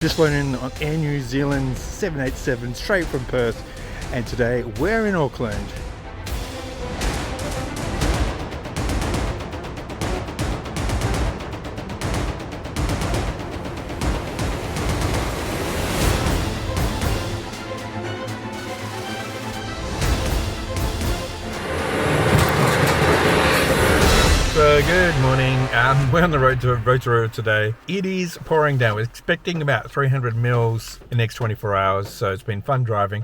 Just flown in on Air New Zealand 787 straight from Perth, and today we're in Auckland. So good morning, we're on the road to Rotorua today. It is pouring down. We're expecting about 300 mils in the next 24 hours, so it's been fun driving.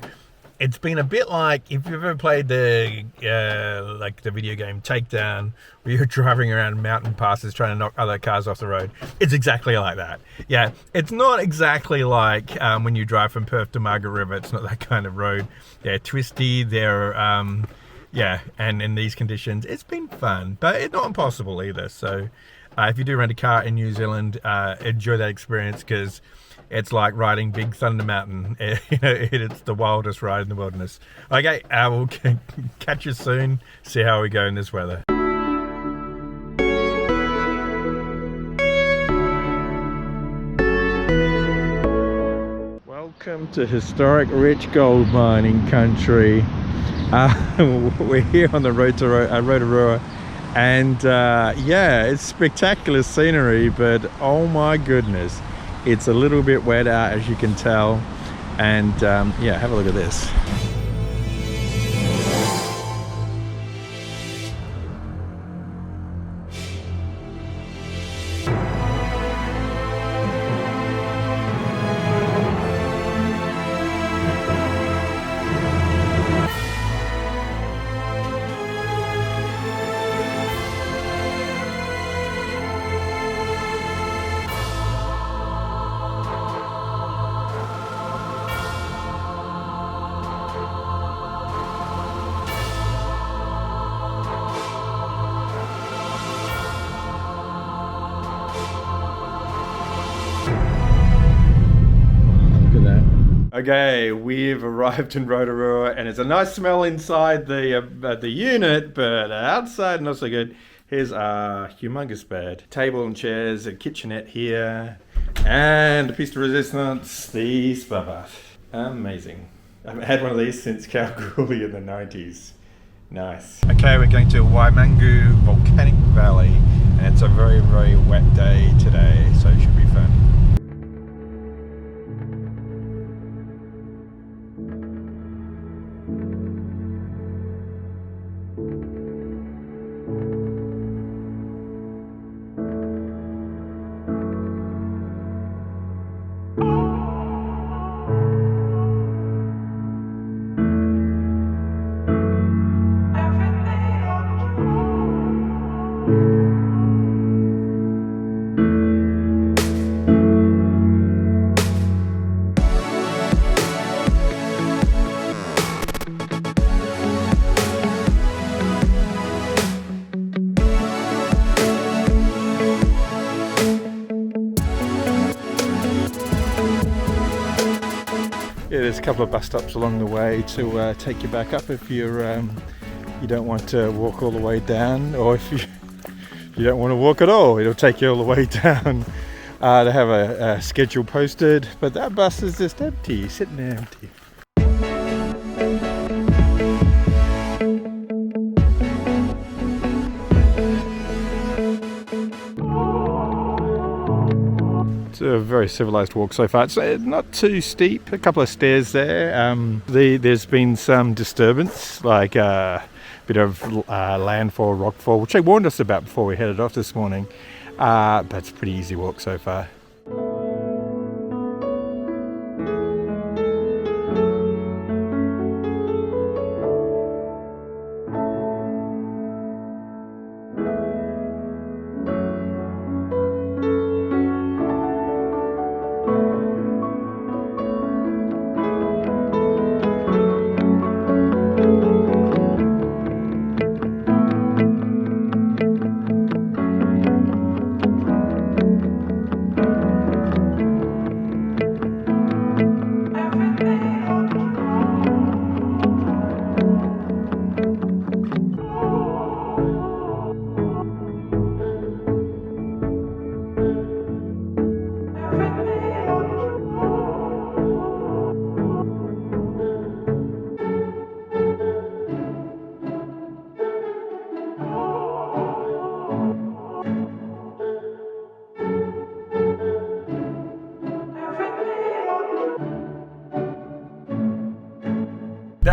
It's been a bit like, if you've ever played the video game Takedown, where you're driving around mountain passes trying to knock other cars off the road. It's exactly like that. Yeah, it's not exactly like when you drive from Perth to Margaret River. It's not that kind of road. They're twisty, yeah, and in these conditions, it's been fun, but it's not impossible either. So if you do rent a car in New Zealand, enjoy that experience, because it's like riding Big Thunder Mountain. It's the wildest ride in the wilderness. Okay, we'll catch you soon, see how we go in this weather. Welcome to historic rich gold mining country. We're here on the road to Rotorua, and yeah, it's spectacular scenery, but oh my goodness, it's a little bit wet out, as you can tell. And yeah, have a look at this. Okay, we've arrived in Rotorua, and it's a nice smell inside the unit, but outside not so good. Here's a humongous bed, table and chairs, a kitchenette here, and a piece de resistance, the spa bath. Amazing. I haven't had one of these since Kalgoorlie in the 90s. Nice. Okay, we're going to Waimangu Volcanic Valley, and it's a very, very wet day today, so it should be fun. Yeah, there's a couple of bus stops along the way to take you back up if you're you don't want to walk all the way down, or if you don't want to walk at all, it'll take you all the way down. They have a schedule posted, but that bus is just empty, sitting there empty. It's a very civilized walk so far. It's not too steep, a couple of stairs there. There's been some disturbance, like a bit of landfall, rockfall, which they warned us about before we headed off this morning. But it's a pretty easy walk so far.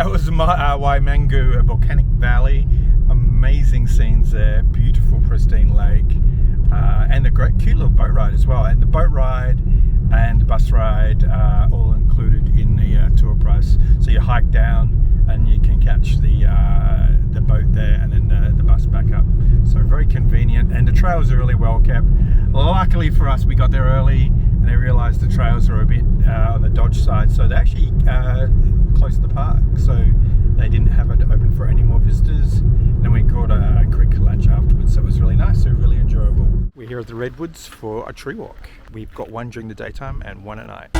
that was Waimangu, a volcanic valley. Amazing scenes there, beautiful pristine lake, and a great cute little boat ride as well. And the boat ride and the bus ride are all included in the tour price. So you hike down and you can catch the boat there and then the bus back up. So very convenient, and the trails are really well kept. Luckily for us, we got there early and they realised the trails are a bit on the dodge side, so they actually closed the park, so they didn't have it open for any more visitors. And then we caught a quick lunch afterwards, so it was really nice, so really enjoyable. We're here at the Redwoods for a tree walk. We've got one during the daytime and one at night.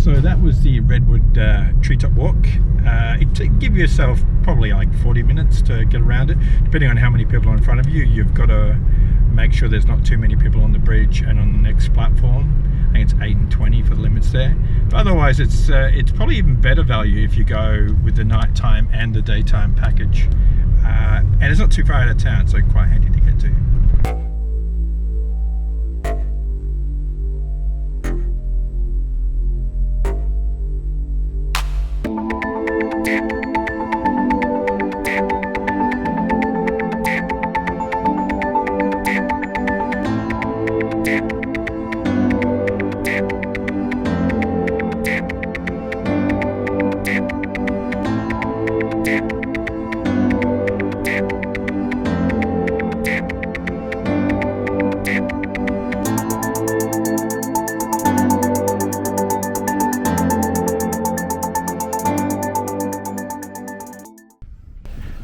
So that was the Redwood treetop walk. It give yourself probably like 40 minutes to get around it. Depending on how many people are in front of you, you've got to make sure there's not too many people on the bridge and on the next platform. I think it's 8 and 20 for the limits there. But otherwise, it's probably even better value if you go with the nighttime and the daytime package. And it's not too far out of town, so quite handy to get to.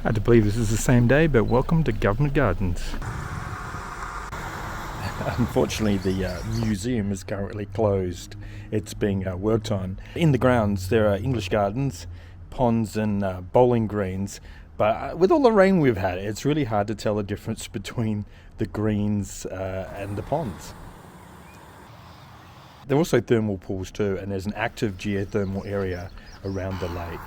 Hard to believe this is the same day, but welcome to Government Gardens. Unfortunately, the museum is currently closed. It's being worked on. In the grounds, there are English gardens, ponds and bowling greens. But with all the rain we've had, it's really hard to tell the difference between the greens and the ponds. There are also thermal pools too, and there's an active geothermal area around the lake.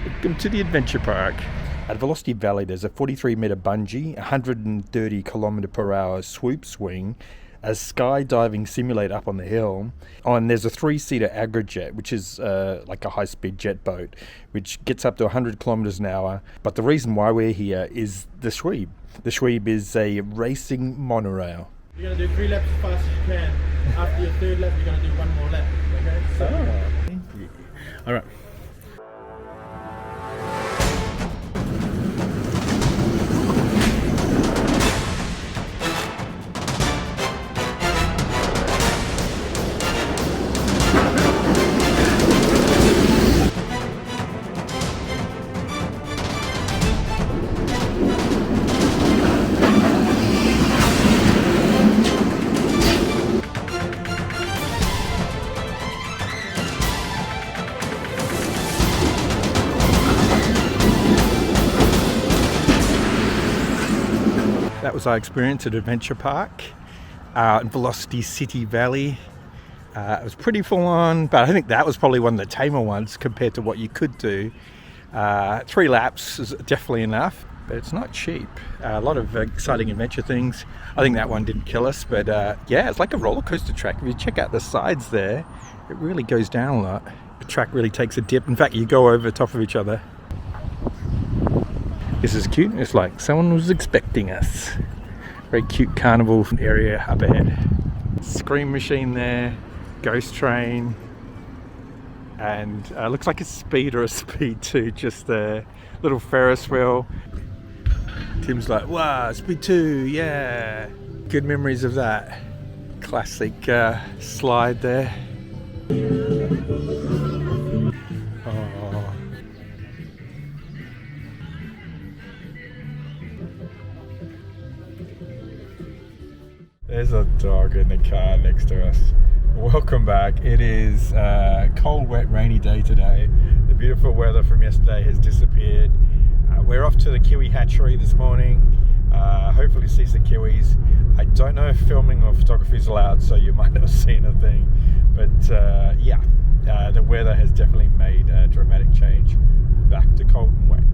Welcome to the adventure park. At Velocity Valley, there's a 43-metre bungee, 130 km/h swoop swing, a skydiving simulator up on the hill. Oh, and there's a 3-seater agrojet, which is like a high-speed jet boat, which gets up to 100 kilometres an hour. But the reason why we're here is the Schweeb. The Schweeb is a racing monorail. You're going to do 3 laps as fast as you can. After your 3rd lap, you're going to do 1 more lap. Okay? So, All right. That was our experience at Adventure Park in Velocity City Valley. It was pretty full on, but I think that was probably one of the tamer ones compared to what you could do. 3 laps is definitely enough, but it's not cheap. A lot of exciting adventure things. I think that one didn't kill us, but yeah, it's like a roller coaster track. If you check out the sides there, it really goes down a lot. The track really takes a dip. In fact, you go over the top of each other. This is cute. It's like someone was expecting us. Very cute carnival area up ahead. Scream machine there, ghost train. and looks like a speed or a speed 2 just there. Little Ferris wheel. Tim's like, wow, speed 2, yeah. Good memories of that. Classic slide there. Oh. There's a dog in the car next to us. Welcome back. It is a cold, wet, rainy day today. The beautiful weather from yesterday has disappeared. We're off to the Kiwi Hatchery this morning. Hopefully see some kiwis. I don't know if filming or photography is allowed, so you might not see anything. But yeah, the weather has definitely made a dramatic change back to cold and wet.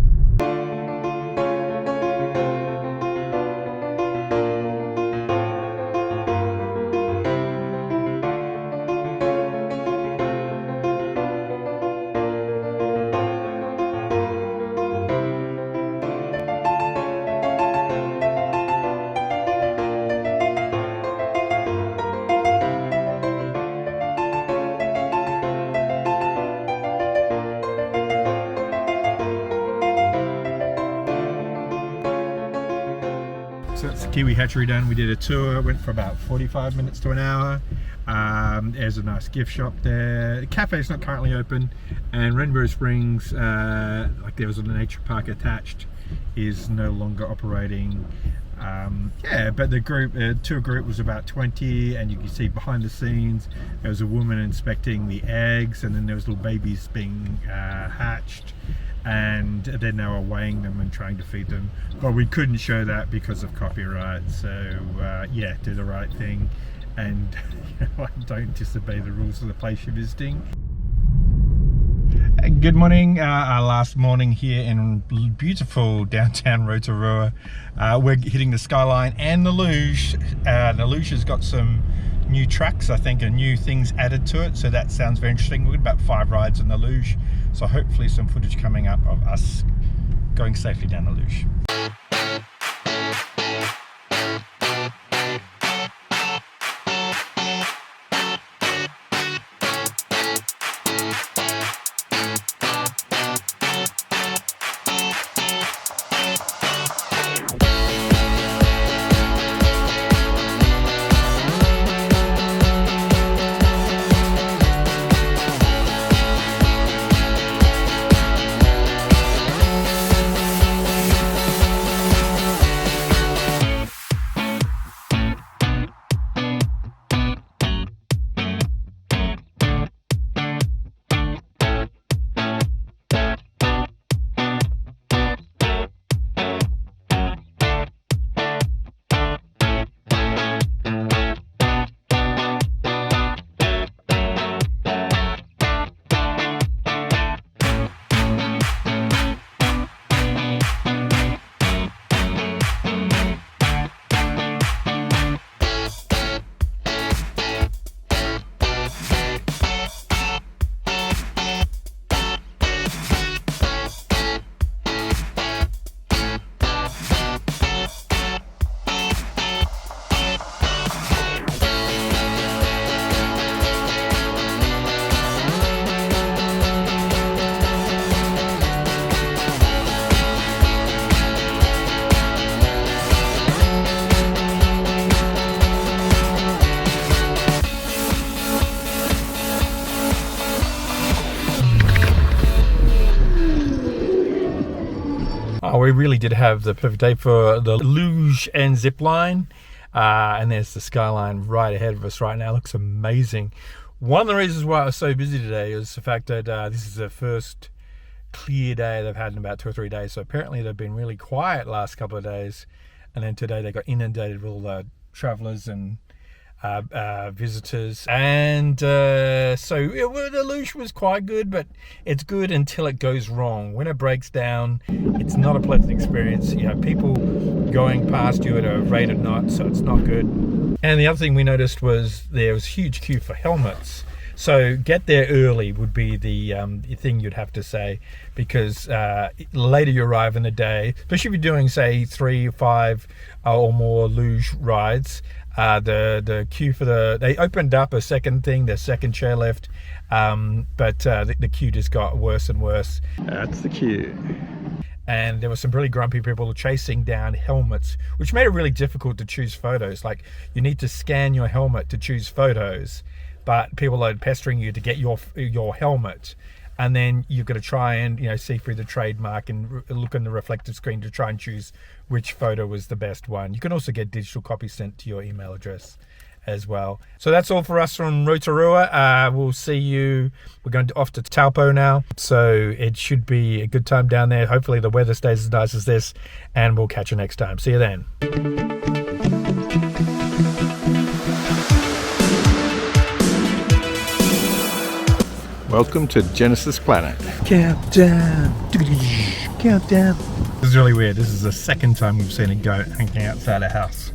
So that's the Kiwi Hatchery done. We did a tour, went for about 45 minutes to an hour. There's a nice gift shop there. The cafe's not currently open, and Rainbow Springs, like there was a nature park attached, is no longer operating. Yeah, but the tour group was about 20, and you can see behind the scenes there was a woman inspecting the eggs, and then there was little babies being hatched, and then they were weighing them and trying to feed them, but we couldn't show that because of copyright. So yeah, do the right thing and don't disobey the rules of the place you're visiting. Good morning, our last morning here in beautiful downtown Rotorua. We're hitting the Skyline and the Luge. The Luge has got some new tracks, I think, and new things added to it, so that sounds very interesting. We've got about 5 rides on the Luge, so hopefully some footage coming up of us going safely down the Luge. We really did have the perfect day for the Luge and zip line, and there's the Skyline right ahead of us right now. It looks amazing. One of the reasons why I was so busy today is the fact that this is the first clear day they've had in about 2 or 3 days. So apparently they've been really quiet last couple of days, and then today they got inundated with all the travellers and visitors, and so the Luge was quite good, but it's good until it goes wrong. When it breaks down, it's not a pleasant experience. You know, people going past you at a rate of knots, so it's not good. And the other thing we noticed was there was a huge queue for helmets. So get there early would be the thing you'd have to say, because later you arrive in the day, especially if you're doing say 3, 5 or more Luge rides, The queue for they opened up a second thing, the second chairlift, but the queue just got worse and worse. That's the queue. And there were some really grumpy people chasing down helmets, which made it really difficult to choose photos. Like, you need to scan your helmet to choose photos, but people are pestering you to get your helmet, and then you've got to try and see through the trademark and look on the reflective screen to try and choose which photo was the best one. You can also get digital copies sent to your email address as well. So that's all for us from Rotorua. We'll see you. We're going off to Taupo now, so it should be a good time down there. Hopefully the weather stays as nice as this, and we'll catch you next time. See you then. Welcome to Genesis Planet. Countdown. Countdown. This is really weird. This is the second time we've seen a goat hanging outside a house.